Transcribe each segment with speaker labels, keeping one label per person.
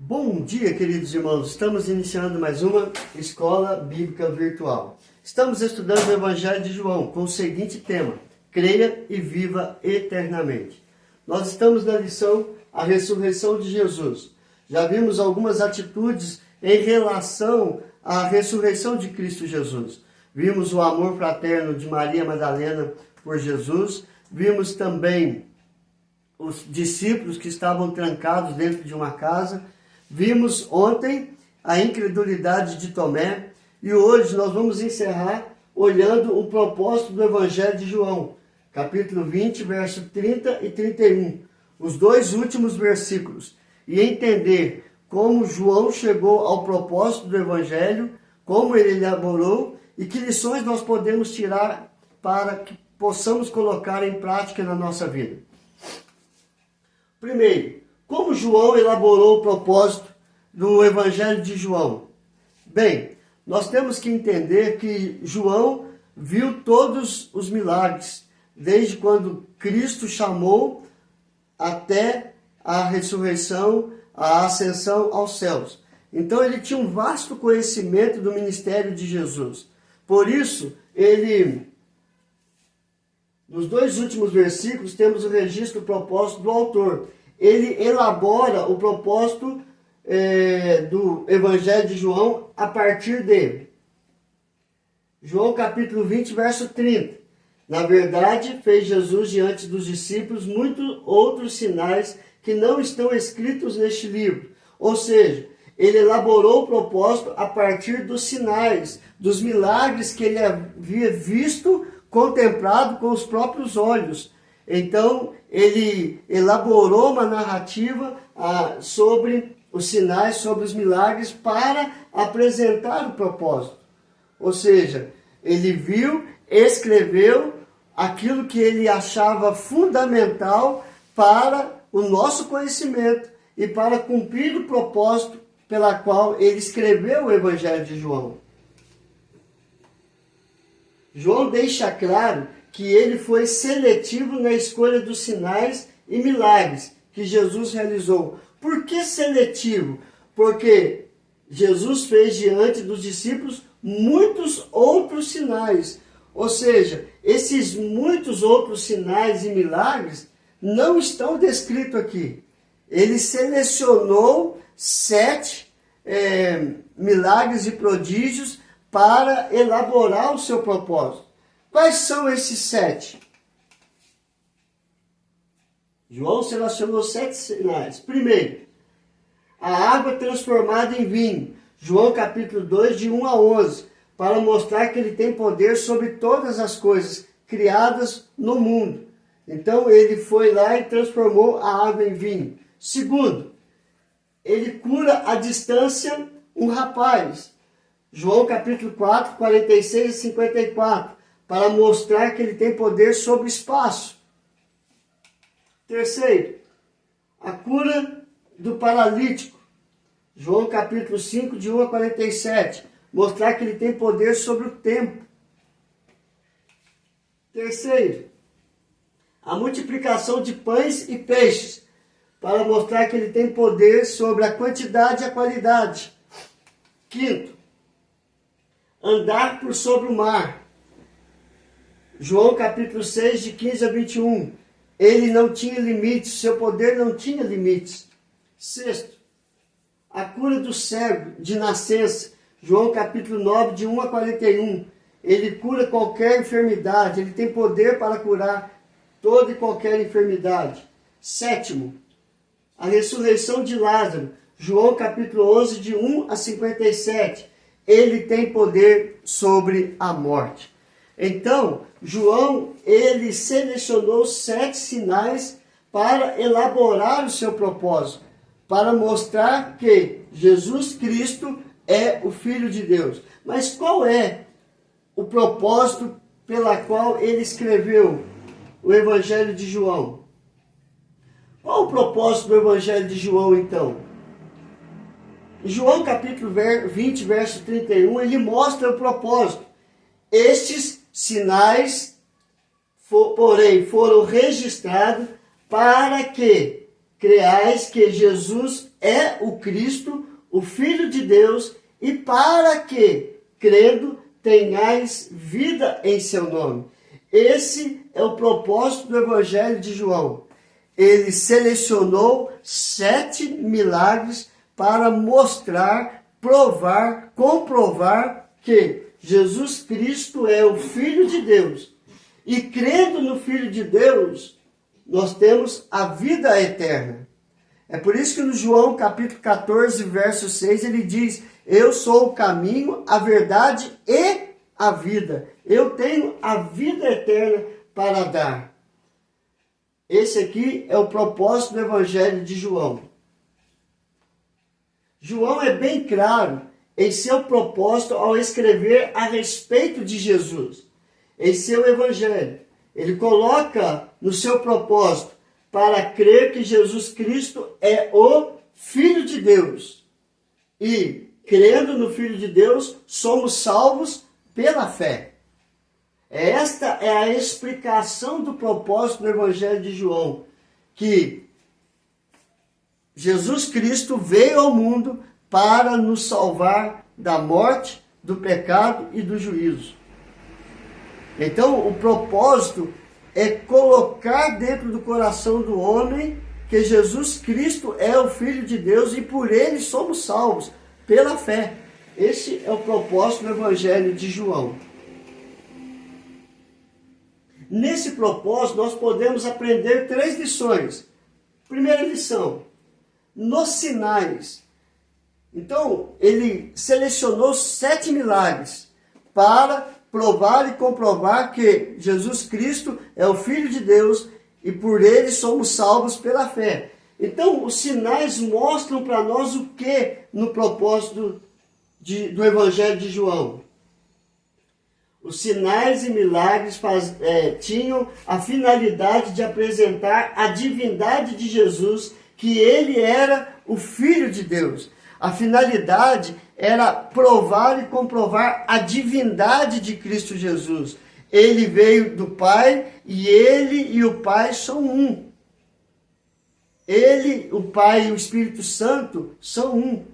Speaker 1: Bom dia, queridos irmãos. Estamos iniciando mais uma Escola Bíblica Virtual. Estamos estudando o Evangelho de João com o seguinte tema: creia e viva eternamente. Nós estamos na lição A Ressurreição de Jesus. Já vimos algumas atitudes em relação à ressurreição de Cristo Jesus. Vimos o amor fraterno de Maria Madalena por Jesus. Vimos também os discípulos que estavam trancados dentro de uma casa. Vimos ontem a incredulidade de Tomé e hoje nós vamos encerrar olhando o propósito do Evangelho de João, capítulo 20, verso 30 e 31, os dois últimos versículos, e entender como João chegou ao propósito do Evangelho, como ele elaborou e que lições nós podemos tirar para que possamos colocar em prática na nossa vida. Primeiro, como João elaborou o propósito do Evangelho de João? Bem, nós temos que entender que João viu todos os milagres, desde quando Cristo chamou até a ressurreição, a ascensão aos céus. Então ele tinha um vasto conhecimento do ministério de Jesus. Por isso, nos dois últimos versículos, temos o registro do propósito do autor. Ele elabora o propósito do Evangelho de João a partir dele. João capítulo 20, verso 30. Na verdade, fez Jesus diante dos discípulos muitos outros sinais que não estão escritos neste livro. Ou seja, ele elaborou o propósito a partir dos sinais, dos milagres que ele havia visto, contemplado com os próprios olhos. Então, ele elaborou uma narrativa sobre os sinais, sobre os milagres, para apresentar o propósito. Ou seja, ele viu, escreveu aquilo que ele achava fundamental para o nosso conhecimento e para cumprir o propósito pela qual ele escreveu o Evangelho de João. João deixa claro que ele foi seletivo na escolha dos sinais e milagres que Jesus realizou. Por que seletivo? Porque Jesus fez diante dos discípulos muitos outros sinais. Ou seja, esses muitos outros sinais e milagres não estão descritos aqui. Ele selecionou 7 milagres e prodígios para elaborar o seu propósito. Quais são esses 7? João selecionou 7 sinais. Primeiro, a água transformada em vinho. João capítulo 2, de 1 a 11, para mostrar que ele tem poder sobre todas as coisas criadas no mundo. Então ele foi lá e transformou a água em vinho. Segundo, ele cura à distância um rapaz. João capítulo 4, 46 e 54, para mostrar que ele tem poder sobre o espaço. Terceiro, a cura do paralítico. João capítulo 5, de 1 a 47, mostrar que ele tem poder sobre o tempo. Terceiro, a multiplicação de pães e peixes, para mostrar que ele tem poder sobre a quantidade e a qualidade. Quinto, andar por sobre o mar. João capítulo 6, de 15 a 21. Ele não tinha limites, seu poder não tinha limites. Sexto, a cura do cego de nascença. João capítulo 9, de 1 a 41. Ele cura qualquer enfermidade, ele tem poder para curar toda e qualquer enfermidade. Sétimo, a ressurreição de Lázaro. João capítulo 11, de 1 a 57. Ele tem poder sobre a morte. Então, João, ele selecionou 7 sinais para elaborar o seu propósito, para mostrar que Jesus Cristo é o Filho de Deus. Mas qual é o propósito pela qual ele escreveu o Evangelho de João? Qual o propósito do Evangelho de João, então? Em João capítulo 20, verso 31, ele mostra o propósito. Estes sinais, porém, foram registrados para que creais que Jesus é o Cristo, o Filho de Deus, e para que, crendo, tenhais vida em seu nome. Esse é o propósito do Evangelho de João. Ele selecionou 7 milagres para mostrar, provar, comprovar que Jesus Cristo é o Filho de Deus. E crendo no Filho de Deus, nós temos a vida eterna. É por isso que no João capítulo 14, verso 6, ele diz: eu sou o caminho, a verdade e a vida. Eu tenho a vida eterna para dar. Esse aqui é o propósito do Evangelho de João. João é bem claro em seu propósito ao escrever a respeito de Jesus, em seu Evangelho. Ele coloca no seu propósito para crer que Jesus Cristo é o Filho de Deus. E, crendo no Filho de Deus, somos salvos pela fé. Esta é a explicação do propósito do Evangelho de João, que Jesus Cristo veio ao mundo para nos salvar da morte, do pecado e do juízo. Então, o propósito é colocar dentro do coração do homem que Jesus Cristo é o Filho de Deus e por ele somos salvos, pela fé. Esse é o propósito do Evangelho de João. Nesse propósito, nós podemos aprender 3 lições. Primeira lição, nos sinais. Então, ele selecionou 7 milagres para provar e comprovar que Jesus Cristo é o Filho de Deus e por ele somos salvos pela fé. Então, os sinais mostram para nós o que no propósito do Evangelho de João? Os sinais e milagres tinham a finalidade de apresentar a divindade de Jesus, que ele era o Filho de Deus. A finalidade era provar e comprovar a divindade de Cristo Jesus. Ele veio do Pai e ele e o Pai são um. Ele, o Pai e o Espírito Santo são um.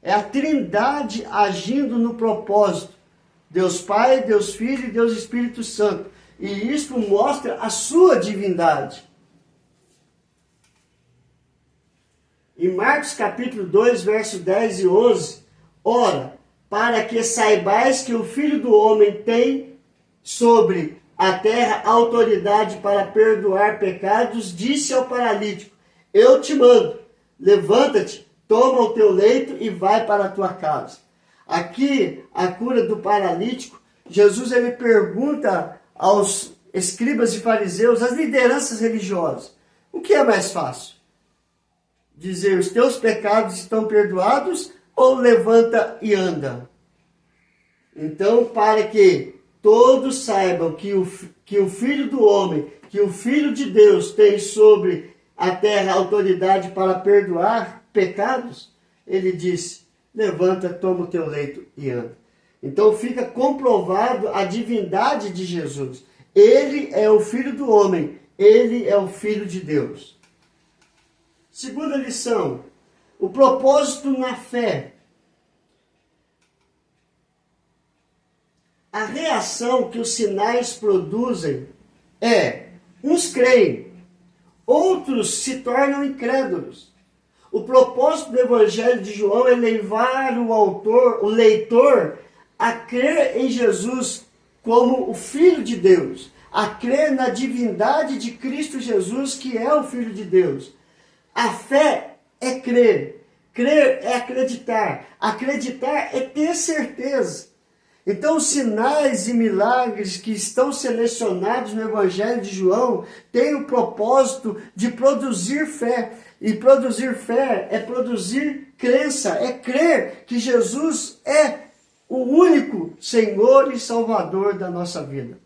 Speaker 1: É a Trindade agindo no propósito. Deus Pai, Deus Filho e Deus Espírito Santo. E isso mostra a sua divindade. Em Marcos capítulo 2, verso 10 e 11, ora, para que saibais que o Filho do Homem tem sobre a terra autoridade para perdoar pecados, disse ao paralítico: eu te mando, levanta-te, toma o teu leito e vai para a tua casa. Aqui, a cura do paralítico, Jesus ele pergunta aos escribas e fariseus, às lideranças religiosas, o que é mais fácil? Dizer, os teus pecados estão perdoados, ou levanta e anda? Então, para que todos saibam que o Filho do Homem, que o Filho de Deus tem sobre a terra autoridade para perdoar pecados, ele disse, levanta, toma o teu leito e anda. Então fica comprovado a divindade de Jesus. Ele é o Filho do Homem, ele é o Filho de Deus. Segunda lição, o propósito na fé. A reação que os sinais produzem é, uns creem, outros se tornam incrédulos. O propósito do Evangelho de João é levar o leitor, a crer em Jesus como o Filho de Deus, a crer na divindade de Cristo Jesus, que é o Filho de Deus. A fé é crer, crer é acreditar é ter certeza. Então, os sinais e milagres que estão selecionados no Evangelho de João têm o propósito de produzir fé. E produzir fé é produzir crença, é crer que Jesus é o único Senhor e Salvador da nossa vida.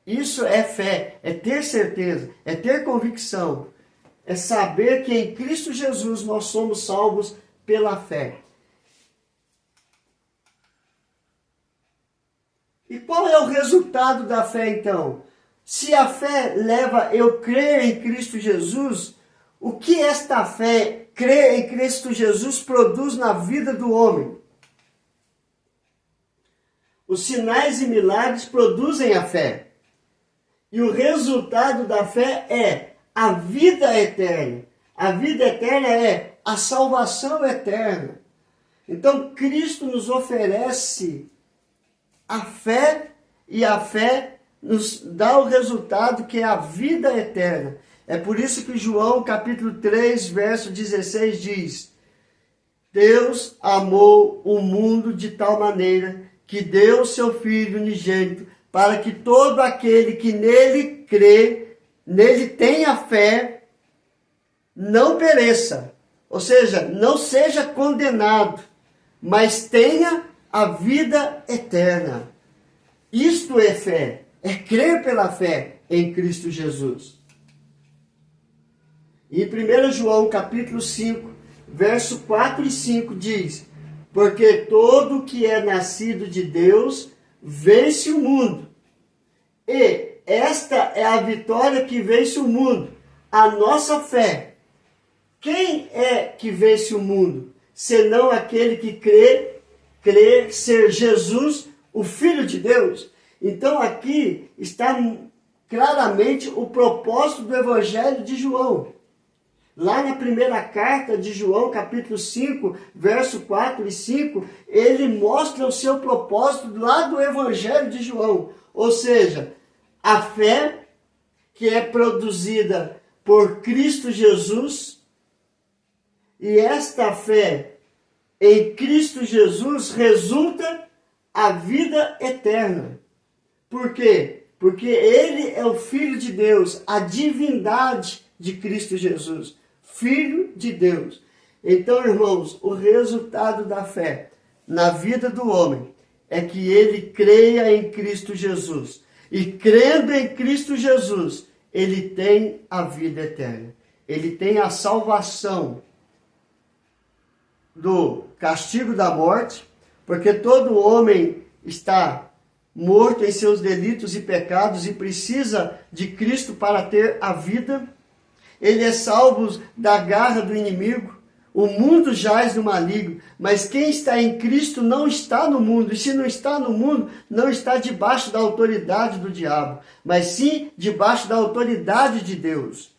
Speaker 1: Isso é fé, é ter certeza, é ter convicção, é saber que em Cristo Jesus nós somos salvos pela fé. E qual é o resultado da fé então? Se a fé leva eu crer em Cristo Jesus, o que esta fé, crer em Cristo Jesus, produz na vida do homem? Os sinais e milagres produzem a fé. E o resultado da fé é a vida eterna. A vida eterna é a salvação eterna. Então, Cristo nos oferece a fé, e a fé nos dá o resultado que é a vida eterna. É por isso que João, capítulo 3, verso 16 diz: Deus amou o mundo de tal maneira que deu o seu Filho unigênito, para que todo aquele que nele crê, nele tenha fé, não pereça. Ou seja, não seja condenado, mas tenha a vida eterna. Isto é fé, é crer pela fé em Cristo Jesus. E em 1 João capítulo 5, verso 4 e 5 diz: Porque todo que é nascido de Deus vence o mundo. E esta é a vitória que vence o mundo, a nossa fé. Quem é que vence o mundo, senão aquele que crê ser Jesus, o Filho de Deus? Então aqui está claramente o propósito do Evangelho de João. Lá na primeira carta de João, capítulo 5, verso 4 e 5, ele mostra o seu propósito lá do Evangelho de João. Ou seja, a fé que é produzida por Cristo Jesus, e esta fé em Cristo Jesus resulta a vida eterna. Por quê? Porque ele é o Filho de Deus, a divindade de Cristo Jesus. Filho de Deus. Então, irmãos, o resultado da fé na vida do homem é que ele creia em Cristo Jesus. E crendo em Cristo Jesus, ele tem a vida eterna. Ele tem a salvação do castigo da morte, porque todo homem está morto em seus delitos e pecados e precisa de Cristo para ter a vida. Ele é salvo da garra do inimigo. O mundo jaz no maligno, mas quem está em Cristo não está no mundo. E se não está no mundo, não está debaixo da autoridade do diabo, mas sim debaixo da autoridade de Deus.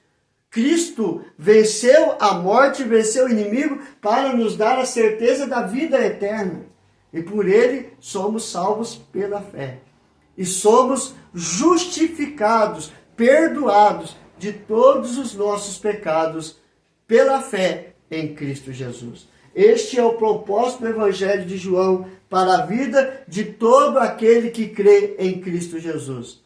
Speaker 1: Cristo venceu a morte, venceu o inimigo para nos dar a certeza da vida eterna. E por ele somos salvos pela fé. E somos justificados, perdoados de todos os nossos pecados pela fé em Cristo Jesus. Este é o propósito do Evangelho de João para a vida de todo aquele que crê em Cristo Jesus.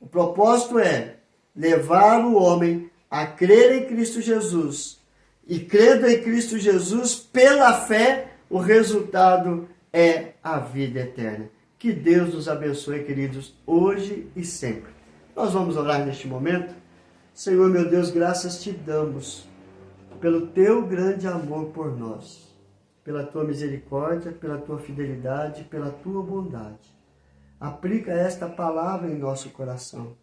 Speaker 1: O propósito é levar o homem a crer em Cristo Jesus. E crendo em Cristo Jesus, pela fé, o resultado é a vida eterna. Que Deus nos abençoe, queridos, hoje e sempre. Nós vamos orar neste momento. Senhor, meu Deus, graças te damos pelo teu grande amor por nós, pela tua misericórdia, pela tua fidelidade, pela tua bondade. Aplica esta palavra em nosso coração.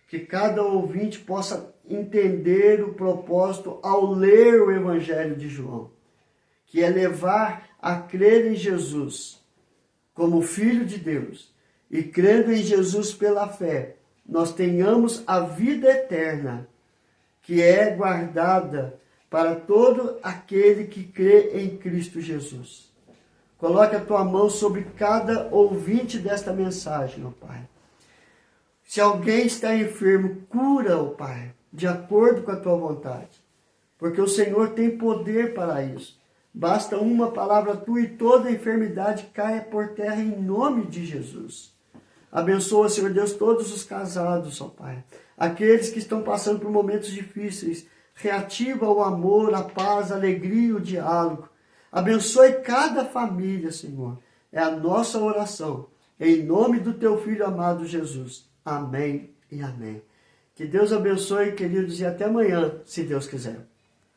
Speaker 1: Que cada ouvinte possa entender o propósito ao ler o Evangelho de João, que é levar a crer em Jesus como Filho de Deus, e crendo em Jesus pela fé, nós tenhamos a vida eterna, que é guardada para todo aquele que crê em Cristo Jesus. Coloque a tua mão sobre cada ouvinte desta mensagem, ó Pai. Se alguém está enfermo, cura, ó Pai, de acordo com a tua vontade. Porque o Senhor tem poder para isso. Basta uma palavra tua e toda a enfermidade caia por terra em nome de Jesus. Abençoa, Senhor Deus, todos os casados, ó Pai. Aqueles que estão passando por momentos difíceis. Reativa o amor, a paz, a alegria, o diálogo. Abençoe cada família, Senhor. É a nossa oração. Em nome do teu Filho amado Jesus. Amém e amém. Que Deus abençoe, queridos, e até amanhã, se Deus quiser.